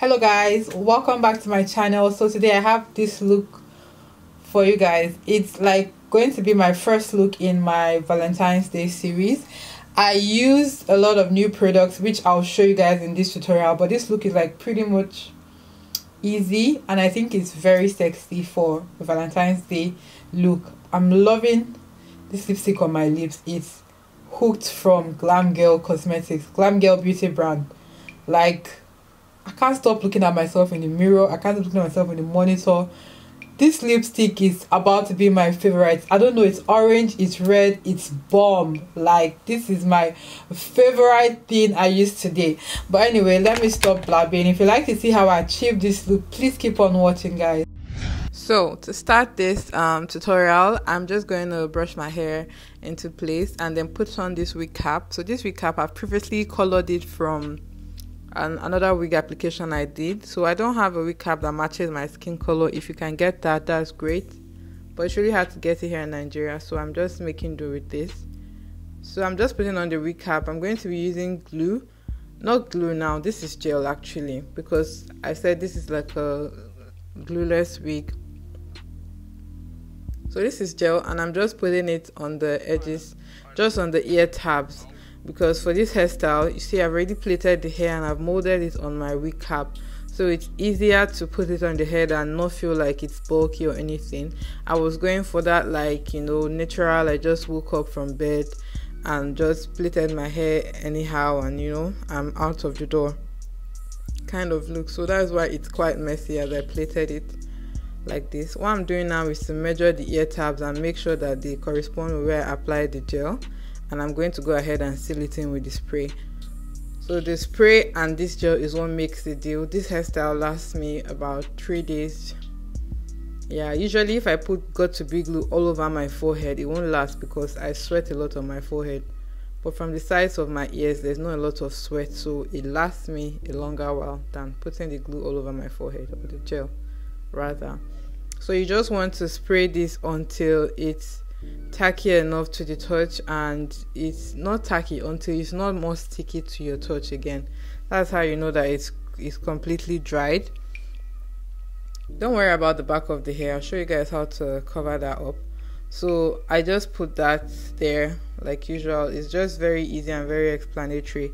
Hello guys, welcome back to my channel. So today I have this look for you guys. It's like going to be my first look in my Valentine's Day series. I used a lot of new products which I'll show you guys in this tutorial, but this look is like pretty much easy and I think it's very sexy for a Valentine's Day look. I'm loving this lipstick on my lips. It's Hooked from Glam Girl Cosmetics, Glam Girl beauty brand. Like, I can't stop looking at myself in the mirror. I can't stop looking at myself in the monitor. This lipstick is about to be my favorite. I don't know, it's orange, it's red, it's bomb. Like, this is my favorite thing I used today. But anyway, let me stop blabbing. If you like to see how I achieve this look, please keep on watching, guys. So to start this tutorial, I'm just going to brush my hair into place and then put on this wig cap. So this wig cap, I've previously colored it from another wig application I did. So I don't have a wig cap that matches my skin color. If you can get that, that's great, but it's really hard to get it here in Nigeria, so I'm just making do with this. So I'm just putting on the wig cap. I'm going to be using glue, not glue now, this is gel actually, because I said this is like a glueless wig. So this is gel and I'm just putting it on the edges, just on the ear tabs, because for this hairstyle, you see I've already plaited the hair and I've molded it on my wig cap, so it's easier to put it on the head and not feel like it's bulky or anything. I was going for that, like, you know, natural, I just woke up from bed and just plaited my hair anyhow and, you know, I'm out of the door kind of look. So that's why it's quite messy as I plaited it like this. What I'm doing now is to measure the ear tabs and make sure that they correspond with where I applied the gel, and I'm going to go ahead and seal it in with the spray. So the spray and this gel is what makes the deal. This hairstyle lasts me about 3 days. Yeah, usually if I put got to be glue all over my forehead, it won't last because I sweat a lot on my forehead, but from the sides of my ears there's not a lot of sweat, so it lasts me a longer while than putting the glue all over my forehead, or the gel rather. So you just want to spray this until it's tacky enough to the touch, and it's not tacky until it's not more sticky to your touch again. That's how you know that it's completely dried. Don't worry about the back of the hair, I'll show you guys how to cover that up. So I just put that there like usual. It's just very easy and very explanatory.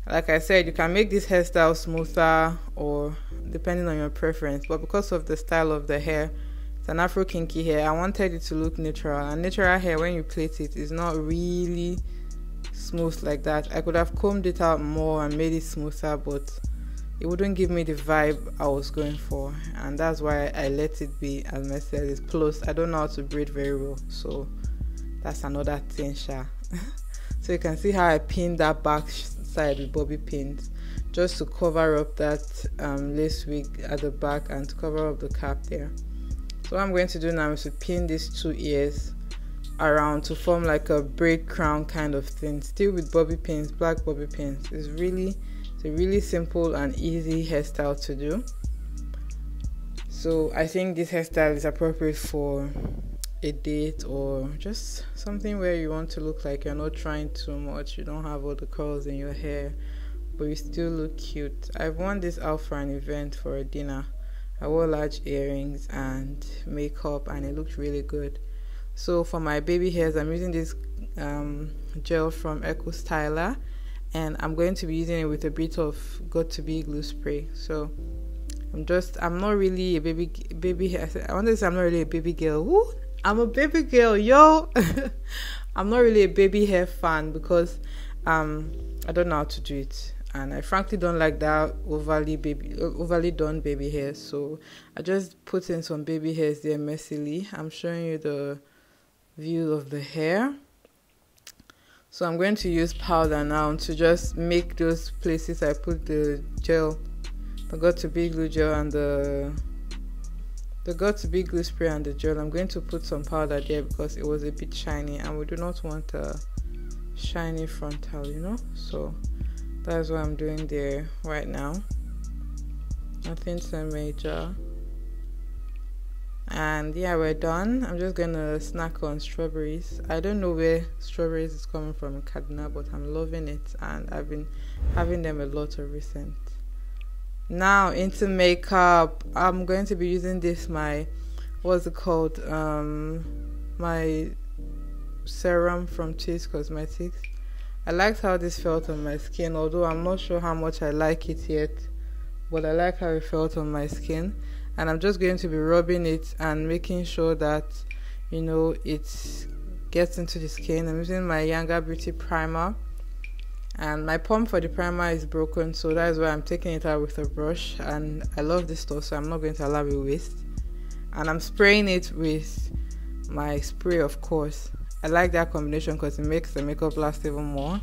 Like I said, you can make this hairstyle smoother or depending on your preference, but because of the style of the hair, it's an afro kinky hair, I wanted it to look natural, and natural hair, when you plait it, is not really smooth like that. I could have combed it out more and made it smoother, but it wouldn't give me the vibe I was going for, and that's why I let it be as messy as it is. Plus I don't know how to braid very well, so that's another thing, sha. So you can see how I pinned that back side with bobby pins just to cover up that lace wig at the back and to cover up the cap there. So what I'm going to do now is to pin these two ears around to form like a braid crown kind of thing, still with bobby pins, black bobby pins. It's a really simple and easy hairstyle to do. So I think this hairstyle is appropriate for a date or just something where you want to look like you're not trying too much, you don't have all the curls in your hair, but you still look cute. I've worn this out for an event, for a dinner. I wore large earrings and makeup and it looked really good. So for my baby hairs, I'm using this gel from Eco Styler, and I'm going to be using it with a bit of Got to Be glue spray. So I'm not really a baby hair. I want to say I'm not really a baby girl. Woo! I'm a baby girl, yo. I'm not really a baby hair fan because I don't know how to do it, and I frankly don't like that overly done baby hair. So I just put in some baby hairs there messily. I'm showing you the view of the hair. So I'm going to use powder now to just make those places I put the gel, the Got to Be glue gel and the Got to Be glue spray and the gel. I'm going to put some powder there because it was a bit shiny and we do not want a shiny frontal, you know. So that's what I'm doing there right now. Nothing so major. And yeah, we're done. I'm just gonna snack on strawberries. I don't know where strawberries is coming from in Kaduna, but I'm loving it, and I've been having them a lot of recent. Now into makeup, I'm going to be using this what's it called, my serum from Chase Cosmetics. I liked how this felt on my skin, although I'm not sure how much I like it yet, but I like how it felt on my skin. And I'm just going to be rubbing it and making sure that, it gets into the skin. I'm using my Younger Beauty primer, and my pump for the primer is broken, so that is why I'm taking it out with a brush. And I love this stuff, so I'm not going to allow it waste. And I'm spraying it with my spray, of course. I like that combination because it makes the makeup last even more.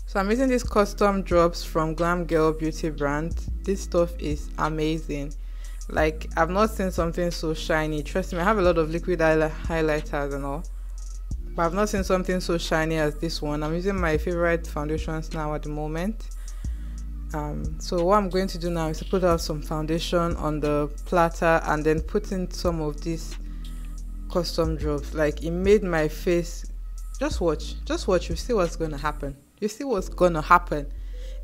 So I'm using these custom drops from Glam Girl Beauty brand. This stuff is amazing. Like, I've not seen something so shiny. Trust me, I have a lot of liquid highlighters and all, but I've not seen something so shiny as this one. I'm using my favorite foundations now at the moment. So what I'm going to do now is to put out some foundation on the platter and then put in some of these custom drops. Like, it made my face, just watch, you see what's going to happen.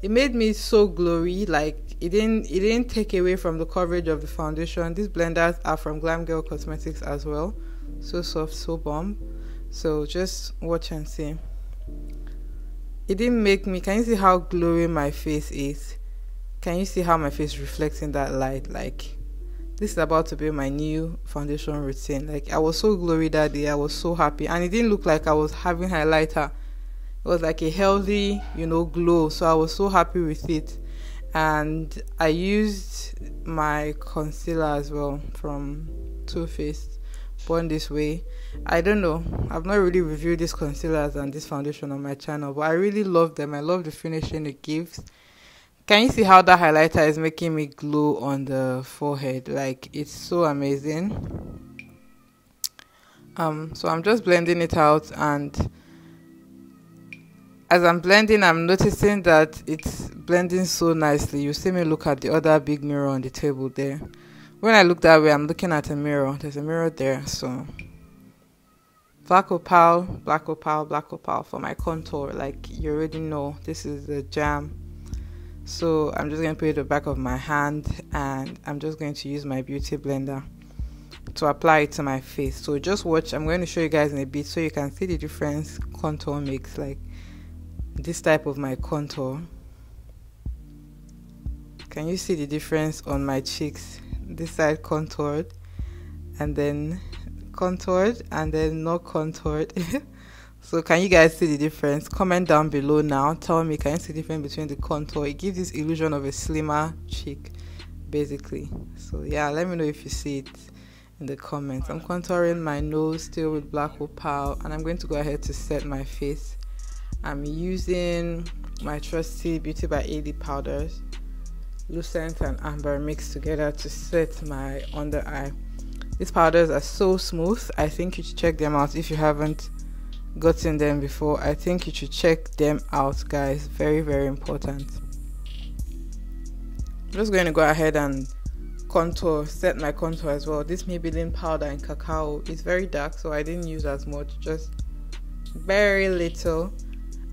It made me so glowy. Like, it didn't take away from the coverage of the foundation. These blenders are from Glam Girl Cosmetics as well. So soft, so bomb. So just watch and see. It didn't make me, can you see how glowy my face is? Can you see how my face reflects in that light? Like, this is about to be my new foundation routine. Like, I was so glowy that day. I was so happy, and it didn't look like I was having highlighter. It was like a healthy, glow. So I was so happy with it. And I used my concealer as well from Too Faced, Born This Way. I don't know, I've not really reviewed these concealers and this foundation on my channel, but I really love them. I love the finishing it gives. Can you see how that highlighter is making me glow on the forehead? Like, it's so amazing. So I'm just blending it out, and as I'm blending, I'm noticing that it's blending so nicely. You see me look at the other big mirror on the table there. When I look that way, I'm looking at a mirror. There's a mirror there. So black opal for my contour. Like, you already know, this is the jam. So I'm just going to put it at the back of my hand, and I'm just going to use my beauty blender to apply it to my face. So just watch. I'm going to show you guys in a bit so you can see the difference contour makes. Like, this type of my contour, can you see the difference on my cheeks? This side contoured, and then not contoured. So can you guys see the difference? Comment down below now, tell me, can you see the difference between the contour? It gives this illusion of a slimmer cheek basically. So yeah, let me know if you see it in the comments. I'm contouring my nose still with black opal, and I'm going to go ahead to set my face. I'm using my trusty Beauty by AD powders, Lucent and Amber mixed together to set my under eye. These powders are so smooth. I think you should check them out if you haven't gotten them before. I think you should check them out, guys. Very, very important. I'm just going to go ahead and set my contour as well. This Maybelline powder in cacao is very dark, so I didn't use as much, just very little.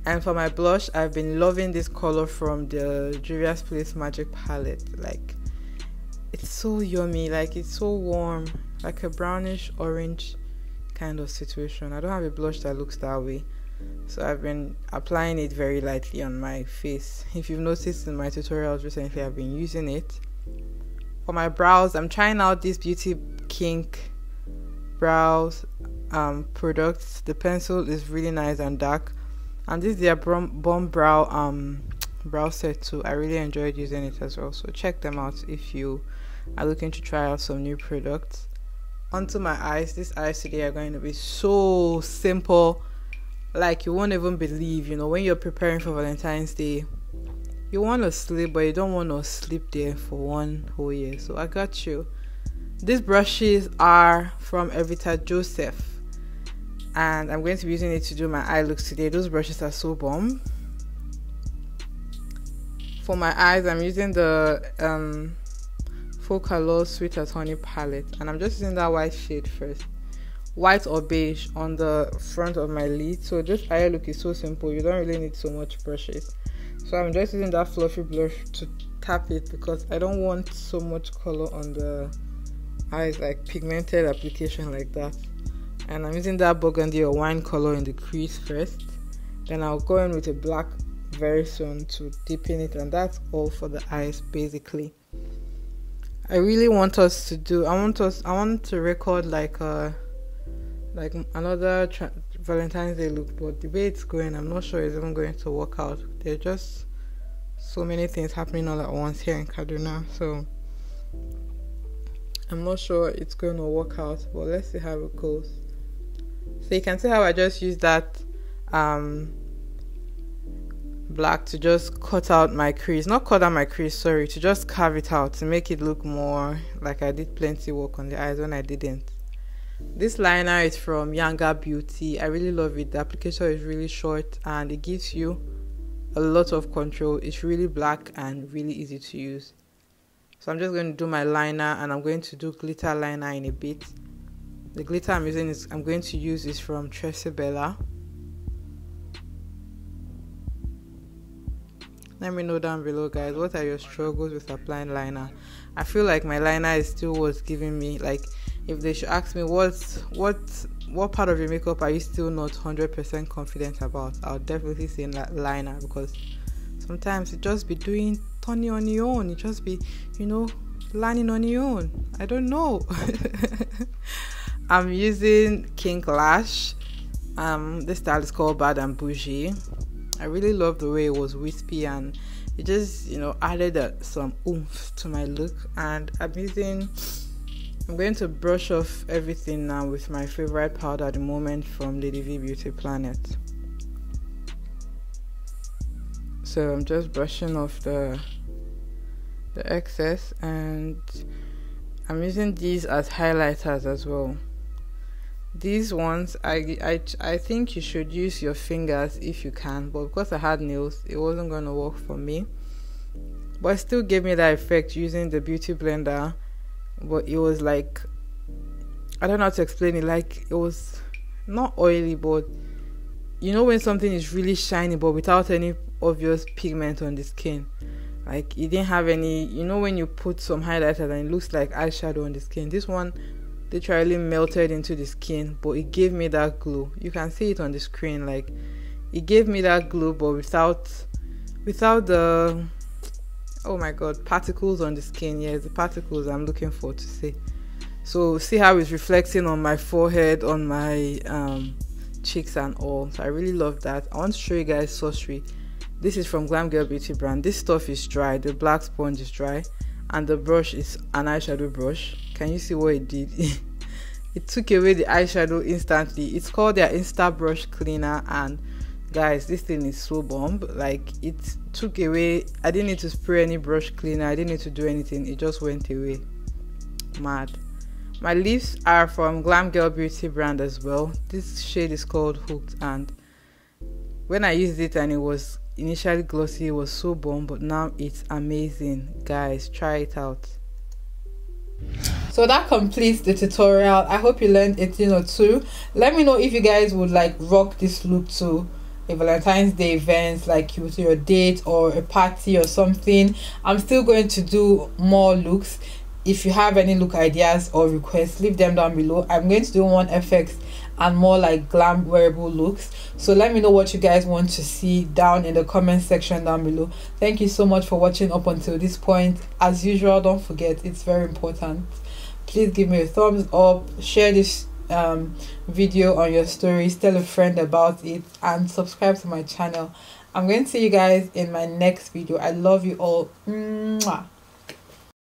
And for my blush, I've been loving this color from the Juvia's Place Magic palette. Like, it's so yummy, like it's so warm, like a brownish orange kind of situation. I don't have a blush that looks that way, so I've been applying it very lightly on my face. If you've noticed in my tutorials recently, I've been using it. For my brows, I'm trying out this Beauty Kink brows products. The pencil is really nice and dark, and this is their bomb brow set too. I really enjoyed using it as well, so check them out if you are looking to try out some new products. Onto my eyes. These eyes today are going to be so simple, like you won't even believe. When you're preparing for Valentine's Day, you want to sleep, but you don't want to sleep there for one whole year. So I got you. These brushes are from Evita Joseph, and I'm going to be using it to do my eye looks today. Those brushes are so bomb. For my eyes, I'm using the Focalor Sweet as Honey palette, and I'm just using that white shade first, white or beige, on the front of my lid. So this eye look is so simple. You don't really need so much brushes. So I'm just using that fluffy blush to tap it because I don't want so much color on the eyes, like pigmented application like that. And I'm using that burgundy or wine color in the crease first. Then I'll go in with a black very soon to deepen it, and that's all for the eyes basically. I really want us to do, I want to record like another Valentine's Day look, but the way it's going, I'm not sure it's even going to work out. There are just so many things happening all at once here in Kaduna, so I'm not sure it's going to work out, but let's see how it goes. So you can see how I just used that black to just cut out my crease, not cut out my crease, sorry, to just carve it out to make it look more like I did plenty work on the eyes when I didn't. This liner is from Younger Beauty. I really love it. The application is really short and it gives you a lot of control. It's really black and really easy to use. So I'm just going to do my liner, and I'm going to do glitter liner in a bit. The glitter I'm going to use is from Tresibella. Let me know down below, guys, what are your struggles with applying liner? I feel like my liner is still what's giving me, like, if they should ask me what part of your makeup are you still not 100% confident about, I'll definitely say liner, because sometimes it just be doing turning on your own, it just be, lining on your own. I don't know. I'm using Kink Lash. This style is called Bad and Bougie. I really love the way it was wispy, and it just added some oomph to my look. And I'm going to brush off everything now with my favorite powder at the moment from Lady V Beauty Planet. So I'm just brushing off the excess, and I'm using these as highlighters as well. These ones, I think you should use your fingers if you can, but because I had nails, it wasn't going to work for me. But it still gave me that effect using the beauty blender. But it was like, I don't know how to explain it, like it was not oily, but when something is really shiny but without any obvious pigment on the skin, like it didn't have any, when you put some highlighter and it looks like eyeshadow on the skin. This one literally melted into the skin, but it gave me that glow. You can see it on the screen, like it gave me that glow, but without the, oh my god, particles on the skin. Yes, the particles I'm looking for to see. So see how it's reflecting on my forehead, on my cheeks and all. So I really love that. I want to show you guys Sorcery. This is from Glam Girl Beauty brand. This stuff is dry, the black sponge is dry, and the brush is an eyeshadow brush. Can you see what it did? It took away the eyeshadow instantly. It's called their Insta Brush Cleaner, and guys, this thing is so bomb. Like, it took away, I didn't need to spray any brush cleaner, I didn't need to do anything, it just went away. Mad. My lips are from Glam Girl Beauty brand as well. This shade is called Hooked, and when I used it and it was initially glossy, it was so bomb, but now it's amazing. Guys, try it out. So that completes the tutorial. I hope you learned a thing or two. Let me know if you guys would like rock this look to a Valentine's Day event, like with your date or a party or something. I'm still going to do more looks. If you have any look ideas or requests, leave them down below. I'm going to do one FX and more like glam wearable looks. So let me know what you guys want to see down in the comment section down below. Thank you so much for watching up until this point. As usual, don't forget, it's very important, please give me a thumbs up, share this video on your stories, tell a friend about it, and subscribe to my channel. I'm going to see you guys in my next video. I love you all. Mwah.